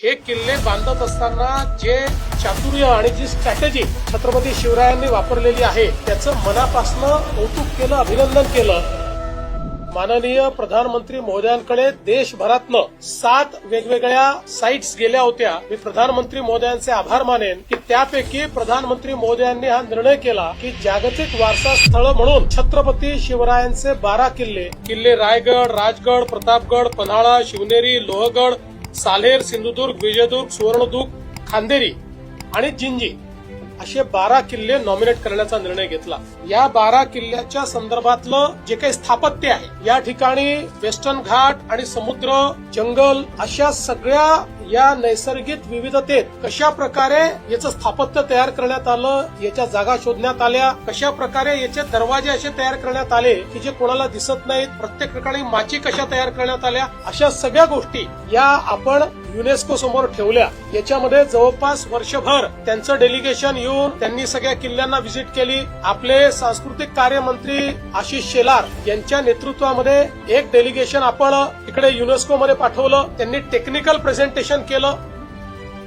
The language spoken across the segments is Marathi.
हे किल्ले बांधत असताना जे चातुर्य आणि जी स्ट्रॅटेजी छत्रपती शिवरायांनी वापरलेली आहे त्याचं मनापासनं कौतुक केलं, अभिनंदन केलं. माननीय प्रधानमंत्री महोदयांकडे देशभरातनं 7 वेगवेगळ्या साइट्स गेल्या होत्या. मी प्रधानमंत्री महोदयांचे आभार मानेन की त्यापैकी प्रधानमंत्री महोदयांनी हा निर्णय केला की जागतिक वारसा स्थळ म्हणून छत्रपती शिवरायांचे 12 किल्ले रायगड, राजगड, प्रतापगड, पन्हाळा, शिवनेरी, लोहगड, साल्हेर, सिंधुदुर्ग, विजयदुर्ग, सुवर्णदुर्ग, खांदेरी आणि जिंजी असे 12 किल्ले नॉमिनेट करण्याचा निर्णय घेतला. या 12 किल्ल्याच्या संदर्भातलं जे काही स्थापत्य आहे, या ठिकाणी वेस्टर्न घाट आणि समुद्र, जंगल अशा सगळ्या या नैसर्गिक विविधतेत कशा प्रकारे याचं स्थापत्य तयार करण्यात आलं, याच्या जागा शोधण्यात आल्या, कशा प्रकारे याचे दरवाजे असे तयार करण्यात आले की जे कोणाला दिसत नाहीत, प्रत्येक ठिकाणी माची कशा तयार करण्यात आल्या, अशा सगळ्या गोष्टी या आपण युनेस्को समोर ठेवल्या. याच्यामध्ये जवळपास वर्षभर त्यांचं डेलिगेशन येऊन त्यांनी सगळ्या किल्ल्यांना व्हिजिट केली. आपले सांस्कृतिक कार्यमंत्री आशिष शेलार यांच्या नेतृत्वामध्ये एक डेलिगेशन आपण इकडे युनेस्कोमध्ये पाठवलं. त्यांनी टेक्निकल प्रेझेंटेशन केलं.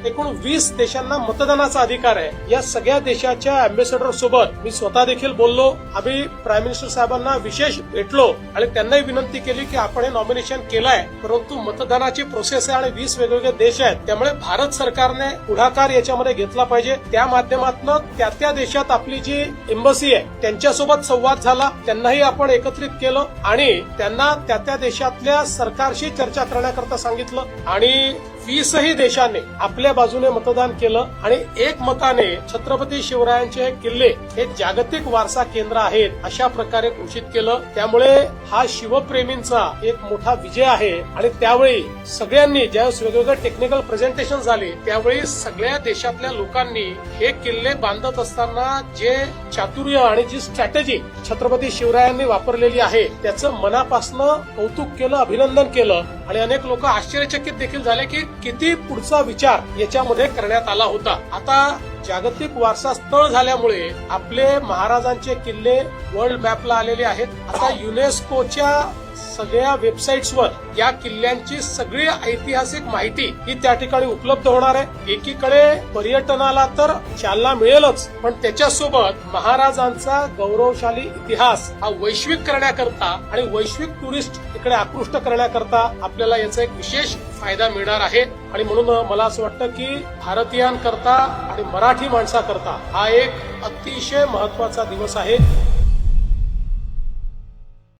एकूण 20 देशांना मतदानाचा अधिकार आहे. या सगळ्या देशाच्या अँबॅसेडर सोबत मी स्वतः देखील बोललो. आम्ही प्राईम मिनिस्टर साहेबांना विशेष भेटलो आणि त्यांनाही विनंती केली की आपण हे नॉमिनेशन केलंय, परंतु मतदानाची प्रोसेस आहे आणि 20 वेगवेगळे देश आहेत, त्यामुळे भारत सरकारने पुढाकार याच्यामध्ये घेतला पाहिजे. त्या माध्यमातून त्या देशात आपली जी एम्बसी आहे त्यांच्यासोबत संवाद झाला. त्यांनाही आपण एकत्रित केलं आणि त्यांना त्या देशातल्या सरकारशी चर्चा करण्याकरता सांगितलं आणि 20ही देशांनी आपल्या बाजूने मतदान केलं आणि एकमताने छत्रपती शिवरायांचे हे किल्ले हे जागतिक वारसा केंद्र आहेत अशा प्रकारे घोषित केलं. त्यामुळे हा शिवप्रेमींचा एक मोठा विजय आहे आणि त्यावेळी सगळ्यांनी ज्यावेळेस वेगवेगळे टेक्निकल प्रेझेंटेशन झाले त्यावेळी सगळ्या देशातल्या लोकांनी हे किल्ले बांधत असताना जे चातुर्य आणि जी स्ट्रॅटेजी छत्रपती शिवरायांनी वापरलेली आहे त्याचं मनापासनं कौतुक केलं, अभिनंदन केलं आणि अनेक लोक आश्चर्यचकित देखील झाले की किती पुढचा विचार याच्यामध्ये करण्यात आला होता. आता जागतिक वारसा स्थळ झाल्यामुळे आपले महाराजांचे किल्ले वर्ल्ड मॅपला आलेले आहेत. आता युनेस्कोच्या सगळ्या वेबसाईट्सवर या किल्ल्यांची सगळी ऐतिहासिक माहिती ही त्या ठिकाणी उपलब्ध होणार आहे. एकीकडे पर्यटनाला तर चालना मिळेलच, पण त्याच्यासोबत महाराजांचा गौरवशाली इतिहास हा वैश्विक करण्याकरता आणि वैश्विक टुरिस्ट इकडे आकृष्ट करण्याकरता आपल्याला याचा एक विशेष फायदा मिळणार आहे. आणि म्हणून मला असं वाटतं की भारतीयांकरता आणि मराठी माणसाकरता हा एक अतिशय महत्वाचा दिवस आहे.